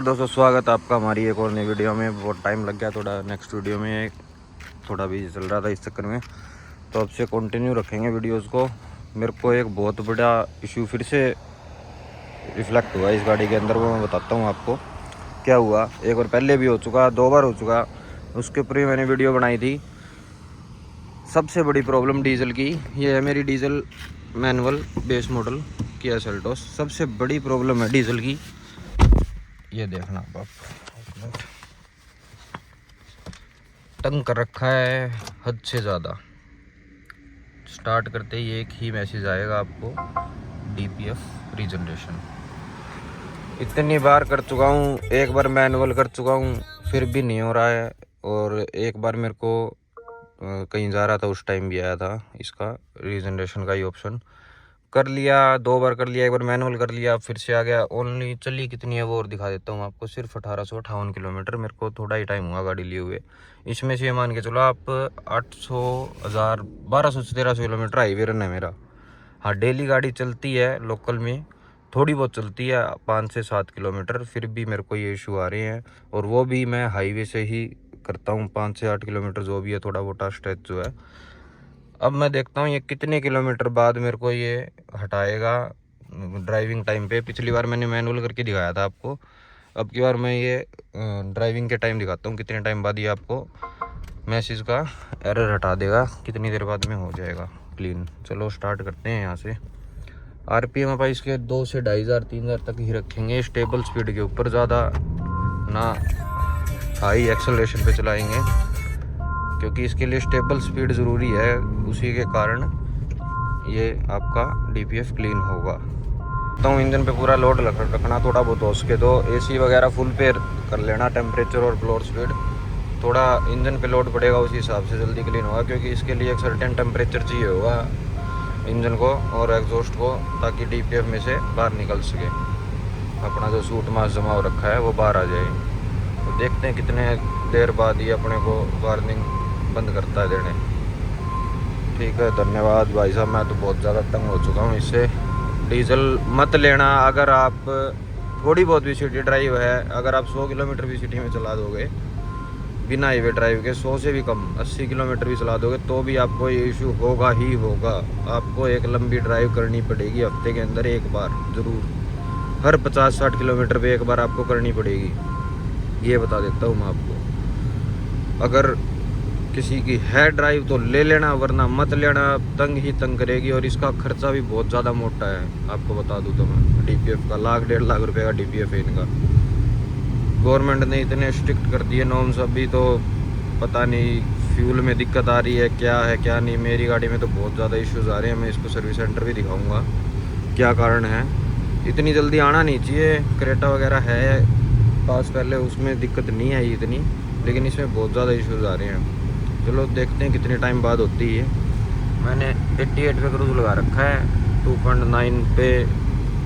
दोस्तों स्वागत है आपका हमारी एक और नई वीडियो में। बहुत टाइम लग गया थोड़ा, नेक्स्ट वीडियो में थोड़ा बिजी चल रहा था इस चक्कर में, तो अब से कंटिन्यू रखेंगे वीडियोस को। मेरे को एक बहुत बड़ा इशू फिर से रिफ्लेक्ट हुआ इस गाड़ी के अंदर, वो मैं बताता हूँ आपको क्या हुआ। एक बार पहले भी हो चुका, 2 बार हो चुका, उसके ऊपर ही मैंने वीडियो बनाई थी। सबसे बड़ी प्रॉब्लम डीजल की ये है, मेरी diesel manual base model Kia Seltos. सबसे बड़ी प्रॉब्लम है डीजल की, ये देखना आप, तंग कर रखा है हद से ज़्यादा। स्टार्ट करते ही एक ही मैसेज आएगा आपको, डीपीएफ रीजनरेशन। इतनी बार कर चुका हूँ, एक बार मैनुअल कर चुका हूँ, फिर भी नहीं हो रहा है। और एक बार मेरे को कहीं जा रहा था, उस टाइम भी आया था इसका रीजनरेशन का ही ऑप्शन। कर लिया, 2 बार कर लिया, एक बार मैनुअल कर लिया, फिर से आ गया। ओनली चली कितनी है वो और दिखा देता हूँ आपको, सिर्फ 1858 किलोमीटर। मेरे को थोड़ा ही टाइम हुआ गाड़ी लिए हुए। इसमें से मान के चलो आप 800, 1000, 1200 से 1300 किलोमीटर हाईवे रन है मेरा। हाँ, डेली गाड़ी चलती है लोकल में, थोड़ी बहुत चलती है 5 से 7 किलोमीटर, फिर भी मेरे को ये इशू आ रहे हैं। और वो भी मैं हाईवे से ही करता हूँ, 5 से 8 किलोमीटर जो भी है, थोड़ा मोटा स्ट्रेच जो है। अब मैं देखता हूँ ये कितने किलोमीटर बाद मेरे को ये हटाएगा ड्राइविंग टाइम पे। पिछली बार मैंने मैनुअल करके दिखाया था आपको, अब की बार मैं ये ड्राइविंग के टाइम दिखाता हूँ कितने टाइम बाद ये आपको मैसेज का एरर हटा देगा, कितनी देर बाद में हो जाएगा क्लीन। चलो स्टार्ट करते हैं यहाँ से। आरपीएम अपन इसके 2 से 2500 3000 तक ही रखेंगे, स्टेबल स्पीड के ऊपर, ज़्यादा ना हाई एक्सेलरेशन पे चलाएंगे, क्योंकि इसके लिए स्टेबल स्पीड ज़रूरी है। उसी के कारण ये आपका डीपीएफ क्लीन होगा। तो इंजन पे पूरा लोड रखना, थोड़ा बहुत हो सके तो एसी वगैरह फुल पे कर लेना, टेम्परेचर और फ्लोर स्पीड। थोड़ा इंजन पे लोड पड़ेगा, उसी हिसाब से जल्दी क्लीन होगा, क्योंकि इसके लिए एक सर्टेन टेम्परेचर चाहिए होगा इंजन को और एग्जॉस्ट को, ताकि डीपीएफ में से बाहर निकल सके, अपना जो सूट मास जमा हो रखा है वो बाहर आ जाए। तो देखते हैं कितने देर बाद ये अपने को वार्निंग बंद करता है देने। ठीक है, धन्यवाद भाई साहब। मैं तो बहुत ज़्यादा तंग हो चुका हूँ इससे। डीजल मत लेना अगर आप थोड़ी बहुत भी सिटी ड्राइव है। अगर आप 100 किलोमीटर भी सिटी में चला दोगे बिना हाईवे ड्राइव के, 100 से भी कम 80 किलोमीटर भी चला दोगे, तो भी आपको ये इशू होगा ही होगा। आपको एक लंबी ड्राइव करनी पड़ेगी हफ्ते के अंदर एक बार ज़रूर, हर 50-60 किलोमीटर पे एक बार आपको करनी पड़ेगी, ये बता देता हूँ मैं आपको। अगर किसी की है ड्राइव तो ले लेना, वरना मत लेना, तंग ही तंग करेगी। और इसका खर्चा भी बहुत ज़्यादा मोटा है, आपको बता दूँ तो मैं। डीपीएफ का 1 लाख 1.5 लाख रुपए का डीपीएफ है इनका। गवर्नमेंट ने इतने स्ट्रिक्ट कर दिए नॉर्म्स, अभी तो पता नहीं फ्यूल में दिक्कत आ रही है क्या नहीं। मेरी गाड़ी में तो बहुत ज़्यादा इश्यूज़ आ रहे हैं, मैं इसको सर्विस सेंटर भी दिखाऊँगा क्या कारण है। इतनी जल्दी आना नहीं चाहिए, क्रेटा वगैरह है पास पहले, उसमें दिक्कत नहीं आई इतनी, लेकिन इसमें बहुत ज़्यादा इश्यूज़ आ रहे हैं। चलो देखते हैं कितने टाइम बाद होती है। मैंने 88 पे क्रूज लगा रखा है, 2.9 पे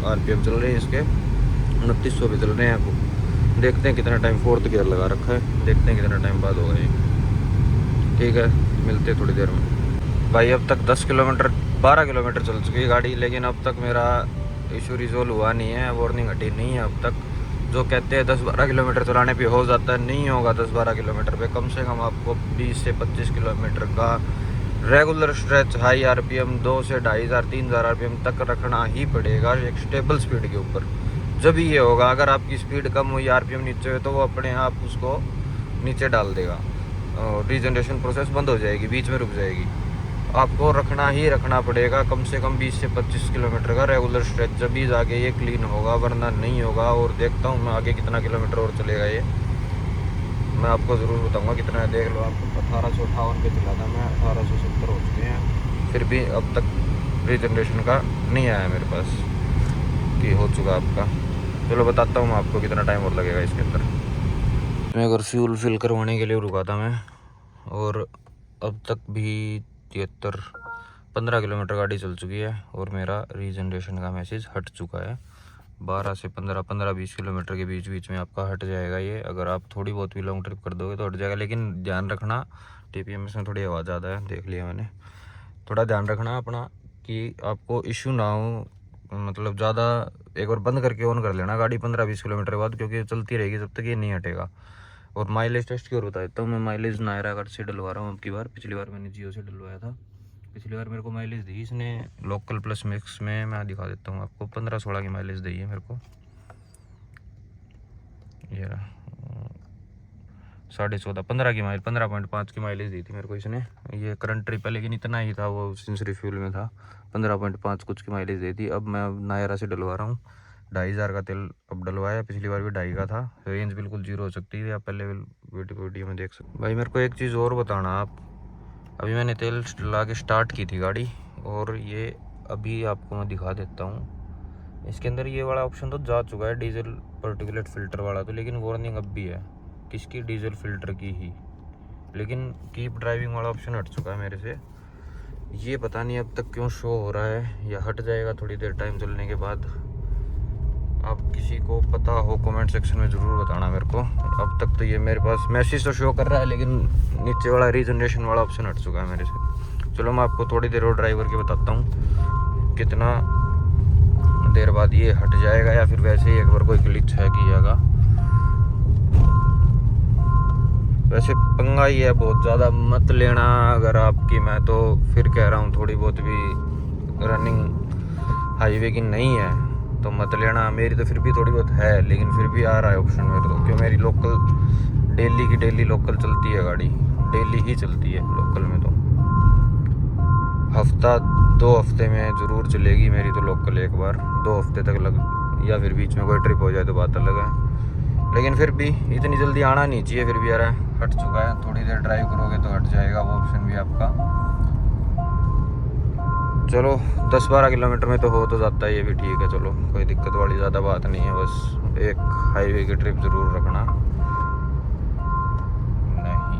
आरपीएम चल रहे हैं इसके, 2900 पे चल रहे हैं। आपको देखते हैं कितना टाइम, 4th गियर लगा रखा है, देखते हैं कितना टाइम बाद होगा ये। ठीक है, मिलते हैं थोड़ी देर में। भाई अब तक 10 किलोमीटर 12 किलोमीटर चल चुकी है गाड़ी, लेकिन अब तक मेरा इशू रिजोल्व हुआ नहीं है, वार्निंग हटी नहीं है अब तक। जो कहते हैं 10-12 किलोमीटर चलाने पे हो जाता है, नहीं होगा 10-12 किलोमीटर पे। कम से कम आपको 20 से 25 किलोमीटर का रेगुलर स्ट्रेच हाई आरपीएम 2 से 2500 3000 आरपीएम तक रखना ही पड़ेगा एक स्टेबल स्पीड के ऊपर, जब ये होगा। अगर आपकी स्पीड कम हुई, आरपीएम नीचे हुए, तो वो अपने आप उसको नीचे डाल देगा, रीजनरेशन प्रोसेस बंद हो जाएगी, बीच में रुक जाएगी। आपको रखना ही रखना पड़ेगा कम से कम 20 से 25 किलोमीटर का रेगुलर स्ट्रेच, जब भी जाके ये क्लीन होगा, वरना नहीं होगा। और देखता हूँ मैं आगे कितना किलोमीटर और चलेगा ये, मैं आपको ज़रूर बताऊँगा कितना है। देख लो, आपको 1858 पे चला था मैं, 1870 हो चुके हैं, फिर भी अब तक रीजनरेशन का नहीं आया मेरे पास कि हो चुका आपका। चलो बताता हूँ मैं आपको कितना टाइम और लगेगा इसके अंदर। मैं अगर फ्यूल फिल करवाने के लिए रुका था मैं, और अब तक भी 15 किलोमीटर गाड़ी चल चुकी है, और मेरा रीजनरेशन का मैसेज हट चुका है। 12 से 15-20 किलोमीटर के बीच बीच में आपका हट जाएगा ये। अगर आप थोड़ी बहुत भी लॉन्ग ट्रिप कर दोगे तो हट जाएगा, लेकिन ध्यान रखना टीपीएमएस में थोड़ी आवाज़ ज़्यादा है, देख लिया मैंने। थोड़ा ध्यान रखना अपना कि आपको इशू ना हो, मतलब ज़्यादा एक बार बंद करके ऑन कर लेना गाड़ी 15-20 किलोमीटर के बाद, क्योंकि चलती रहेगी जब तक ये नहीं हटेगा। और माइलेज टेस्ट की और बता देता हूँ मैं। माइलेज नायरा कट से डलवा रहा हूँ अब की बार। पिछली बार मैंने जियो से डलवाया था। पिछली बार मेरे को माइलेज दी इसने लोकल प्लस मिक्स में, मैं दिखा देता हूँ आपको, 15-16 की माइलेज दी है मेरे को। ये 14.5 15 की माइल 15.5 की माइलेज दी थी मेरे को इसने। ये करंट ट्रिप है लेकिन इतना ही था, वो सिंस रिफ्यूल में था। 15.5 कुछ की माइलेज दी थी। अब मैं नायरा से डलवा रहा हूँ। 2,500 का तेल अब डलवाया। पिछली बार भी 2.5 का था। रेंज बिल्कुल जीरो हो सकती है, आप पहले वीडियो में देख सकते। भाई मेरे को एक चीज़ और बताना आप। अभी मैंने तेल ला के स्टार्ट की थी गाड़ी, और ये अभी आपको मैं दिखा देता हूँ। इसके अंदर ये वाला ऑप्शन तो जा चुका है, डीजल पार्टिकुलेट फ़िल्टर वाला, तो लेकिन वार्निंग अब भी है किसकी, डीजल फ़िल्टर की ही। लेकिन कीप ड्राइविंग वाला ऑप्शन हट चुका है मेरे से। ये पता नहीं अब तक क्यों शो हो रहा है, या हट जाएगा थोड़ी देर टाइम चलने के बाद। आप किसी को पता हो कमेंट सेक्शन में ज़रूर बताना मेरे को। अब तक तो ये मेरे पास मैसेज तो शो कर रहा है, लेकिन नीचे वाला रीजनरेशन वाला ऑप्शन हट चुका है मेरे से। चलो मैं आपको थोड़ी देर और ड्राइवर के बताता हूँ कितना देर बाद ये हट जाएगा, या फिर वैसे ही एक बार कोई ग्लिच है किएगा। वैसे पंगा ही है बहुत ज़्यादा, मत लेना अगर आपकी, मैं तो फिर कह रहा हूँ थोड़ी बहुत भी रनिंग हाईवे की नहीं है तो मत लेना। मेरी तो फिर भी थोड़ी बहुत है, लेकिन फिर भी आ रहा है ऑप्शन मेरे तो, क्यों मेरी लोकल डेली की डेली लोकल चलती है गाड़ी, डेली ही चलती है लोकल में। तो हफ्ता 2 हफ्ते में ज़रूर चलेगी मेरी तो लोकल, एक बार 2 हफ्ते तक लग, या फिर बीच में कोई ट्रिप हो जाए तो बात अलग है। लेकिन फिर भी इतनी जल्दी आना नहीं चाहिए। फिर भी यार हट चुका है, थोड़ी देर ड्राइव करोगे तो हट जाएगा वो ऑप्शन भी आपका। चलो 10-12 किलोमीटर में तो हो तो जाता है, ये भी ठीक है। चलो कोई दिक्कत वाली ज़्यादा बात नहीं है, बस एक हाईवे की ट्रिप ज़रूर रखना। नहीं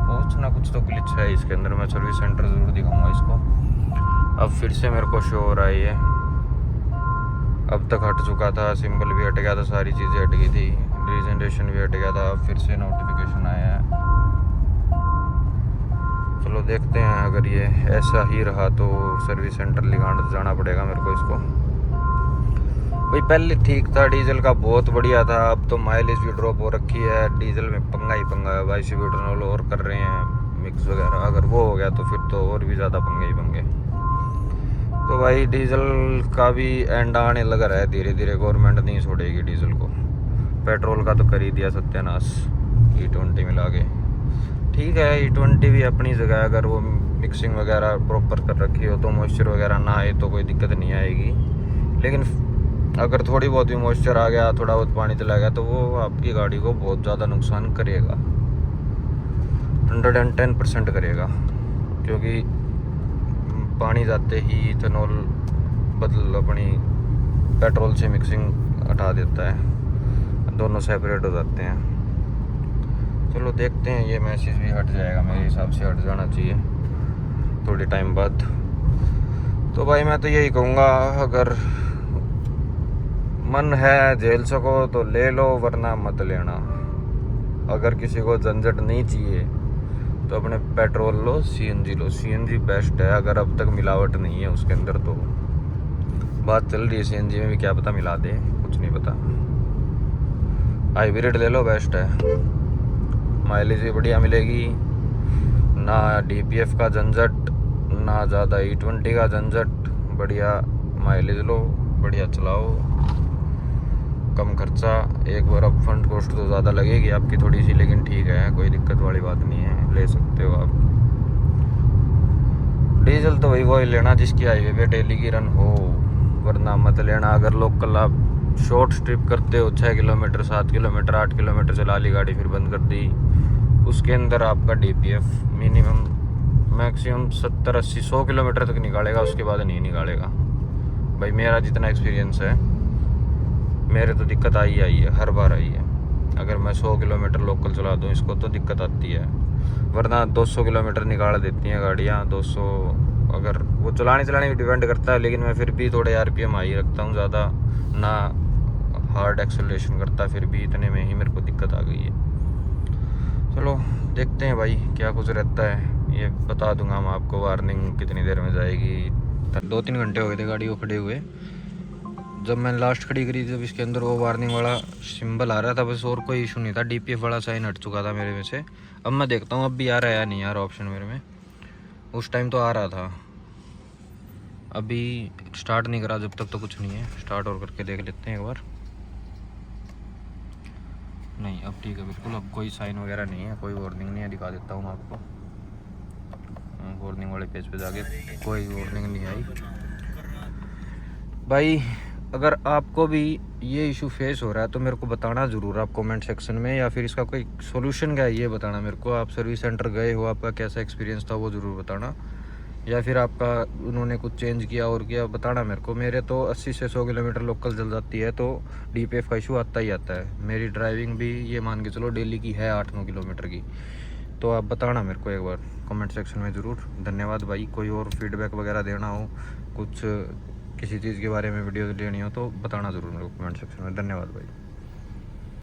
कुछ ना कुछ तो ग्लिच है इसके अंदर, मैं सर्विस सेंटर ज़रूर दिखाऊंगा इसको। अब फिर से मेरे को शो हो रहा है ये, अब तक हट चुका था। सिंबल भी हट गया था, सारी चीज़ें हट गई थी, रीजनरेशन भी हट गया था। अब फिर से नोटिफिकेशन आया है। चलो देखते हैं, अगर ये ऐसा ही रहा तो सर्विस सेंटर लिखाना जाना पड़ेगा मेरे को इसको। भाई पहले ठीक था, डीजल का बहुत बढ़िया था, अब तो माइलेज भी ड्रॉप हो रखी है। डीजल में पंगा ही पंगा है भाई, इथेनॉल और कर रहे हैं मिक्स वगैरह, अगर वो हो गया तो फिर तो और भी ज़्यादा पंगे ही पंगे। तो भाई डीजल का भी एंड आने लगा रहा है धीरे धीरे, गवर्नमेंट नहीं छोड़ेगी डीजल को। पेट्रोल का तो कर ही दिया सत्यानाश E20 मिला के। ठीक है E20 भी अपनी जगह, अगर वो मिक्सिंग वगैरह प्रॉपर कर रखी हो तो मॉइस्चर वगैरह ना आए तो कोई दिक्कत नहीं आएगी। लेकिन अगर थोड़ी बहुत भी मॉइस्चर आ गया, थोड़ा बहुत पानी चला गया, तो वो आपकी गाड़ी को बहुत ज़्यादा नुकसान करेगा, 110% करेगा। क्योंकि पानी जाते ही इथेनॉल अपनी पेट्रोल से मिक्सिंग हटा देता है, दोनों सेपरेट हो जाते हैं। चलो देखते हैं, ये मैसेज भी हट जाएगा मेरे हिसाब से, हट जाना चाहिए थोड़ी टाइम बाद। तो भाई मैं तो यही कहूँगा, अगर मन है झेल सको तो ले लो, वरना मत लेना। अगर किसी को झंझट नहीं चाहिए तो अपने पेट्रोल लो, CNG लो। CNG बेस्ट है, अगर अब तक मिलावट नहीं है उसके अंदर। तो बात चल रही है CNG में भी, क्या पता मिला दे, कुछ नहीं पता। हाइब्रिड ले लो, बेस्ट है, माइलेज भी बढ़िया मिलेगी, ना DPF का झंझट, ना ज़्यादा E20 का झंझट। बढ़िया माइलेज लो, बढ़िया चलाओ, कम खर्चा। एक बार अप फ्रंट कॉस्ट तो ज़्यादा लगेगी आपकी थोड़ी सी, लेकिन ठीक है, कोई दिक्कत वाली बात नहीं है, ले सकते हो आप। डीजल तो वही लेना जिसकी हाईवे पे डेली की रन हो, वरना मत लेना। अगर लोकल आप शॉर्ट स्ट्रिप करते हो, 6 किलोमीटर 7 किलोमीटर 8 किलोमीटर चला ली गाड़ी, फिर बंद कर दी, उसके अंदर आपका DPF मिनिमम मैक्सिमम 70-80 100 किलोमीटर तक निकालेगा, उसके बाद नहीं निकालेगा। भाई मेरा जितना एक्सपीरियंस है, मेरे तो दिक्कत आई है, हर बार आई है। अगर मैं 100 किलोमीटर लोकल चला दूँ इसको तो दिक्कत आती है, वरना 200 किलोमीटर निकाल देती हैं गाड़ियाँ। 200 अगर वो चलाने भी डिपेंड करता है, लेकिन मैं फिर भी थोड़े RPM हाई रखता हूँ, ज़्यादा ना हार्ड एक्सेलरेशन करता, फिर भी इतने में ही मेरे को दिक्कत आ गई है। चलो देखते हैं भाई क्या कुछ रहता है, ये बता दूंगा मैं आपको वार्निंग कितनी देर में जाएगी। 2-3 घंटे हो गए थे गाड़ी को खड़े हुए, जब मैंने लास्ट खड़ी करी जब इसके अंदर वो वार्निंग वाला सिंबल आ रहा था, बस और कोई इशू नहीं था, DPF वाला साइन हट चुका था मेरे में से। अब मैं देखता हूँ अब भी आ रहा है या नहीं यार ऑप्शन मेरे में, उस टाइम तो आ रहा था। अभी स्टार्ट नहीं करा जब तक तो कुछ नहीं है, स्टार्ट और करके देख लेते हैं एक बार। नहीं अब ठीक है बिल्कुल, अब कोई साइन वगैरह नहीं है, कोई वार्निंग नहीं है। दिखा देता हूँ मैं आपको, वार्निंग वाले पेज पे जाके कोई वार्निंग नहीं आई भाई। अगर आपको भी ये इशू फेस हो रहा है तो मेरे को बताना ज़रूर आप कमेंट सेक्शन में, या फिर इसका कोई सॉल्यूशन क्या है ये बताना मेरे को। आप सर्विस सेंटर गए हो, आपका कैसा एक्सपीरियंस था वो ज़रूर बताना, या फिर आपका उन्होंने कुछ चेंज किया और किया बताना मेरे को। मेरे तो 80 से 100 किलोमीटर लोकल चल जाती है तो DPF का इशू आता ही आता है। मेरी ड्राइविंग भी ये मान के चलो डेली की है 8-9 किलोमीटर की। तो आप बताना मेरे को एक बार कमेंट सेक्शन में ज़रूर। धन्यवाद भाई। कोई और फीडबैक वगैरह देना हो, कुछ किसी चीज़ के बारे में वीडियो लेनी हो तो बताना ज़रूर मेरे को कमेंट सेक्शन में। धन्यवाद भाई।